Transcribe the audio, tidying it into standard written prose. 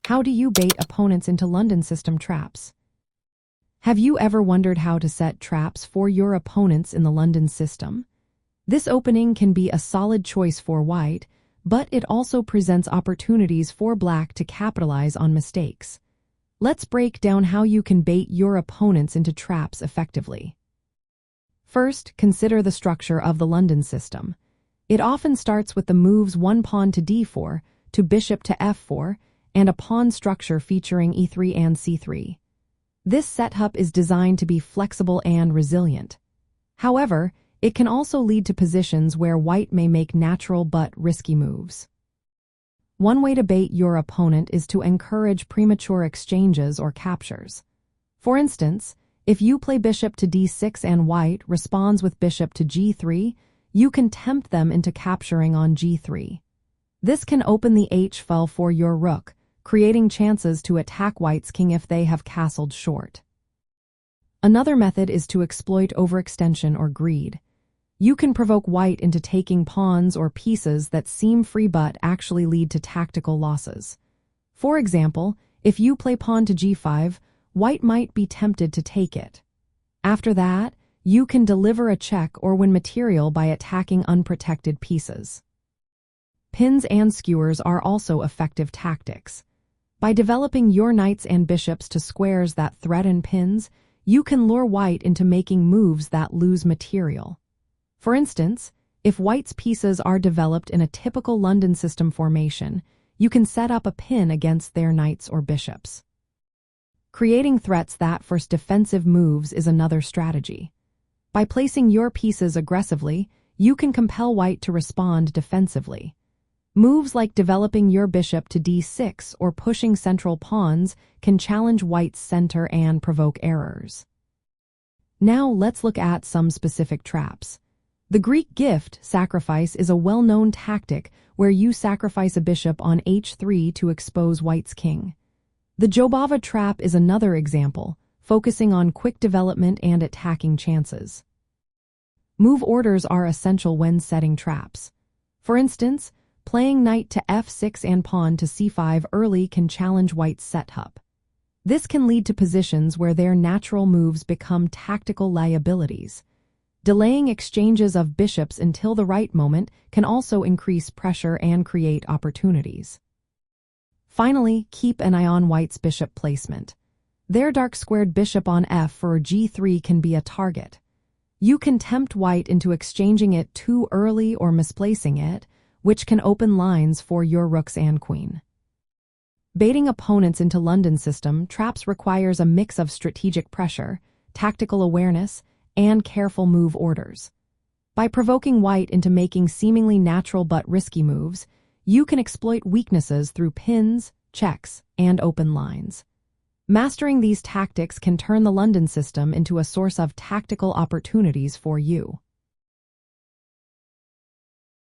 How do you bait opponents into London system traps? Have you ever wondered how to set traps for your opponents in the London system? This opening can be a solid choice for white, but it also presents opportunities for black to capitalize on mistakes. Let's break down how you can bait your opponents into traps effectively. First, consider the structure of the London system. It often starts with the moves one pawn to d4, to bishop to f4, and a pawn structure featuring e3 and c3. This setup is designed to be flexible and resilient. However, it can also lead to positions where white may make natural but risky moves. One way to bait your opponent is to encourage premature exchanges or captures. For instance, if you play bishop to d6 and white responds with bishop to g3, you can tempt them into capturing on g3. This can open the h-file for your rook, creating chances to attack white's king if they have castled short. Another method is to exploit overextension or greed. You can provoke white into taking pawns or pieces that seem free but actually lead to tactical losses. For example, if you play pawn to g5, white might be tempted to take it. After that, you can deliver a check or win material by attacking unprotected pieces. Pins and skewers are also effective tactics. By developing your knights and bishops to squares that threaten pins, you can lure white into making moves that lose material. For instance, if white's pieces are developed in a typical London system formation, you can set up a pin against their knights or bishops. Creating threats that force defensive moves is another strategy. By placing your pieces aggressively, you can compel white to respond defensively. Moves like developing your bishop to d6 or pushing central pawns can challenge white's center and provoke errors. Now let's look at some specific traps. The Greek gift sacrifice is a well-known tactic where you sacrifice a bishop on h3 to expose white's king. The Jobava trap is another example, focusing on quick development and attacking chances. Move orders are essential when setting traps. For instance, playing knight to f6 and pawn to c5 early can challenge white's setup. This can lead to positions where their natural moves become tactical liabilities. Delaying exchanges of bishops until the right moment can also increase pressure and create opportunities. Finally, keep an eye on white's bishop placement. Their dark-squared bishop on f or g3 can be a target. You can tempt white into exchanging it too early or misplacing it, which can open lines for your rooks and queen. Baiting opponents into London system traps requires a mix of strategic pressure, tactical awareness, and careful move orders. By provoking white into making seemingly natural but risky moves, you can exploit weaknesses through pins, checks, and open lines. Mastering these tactics can turn the London system into a source of tactical opportunities for you.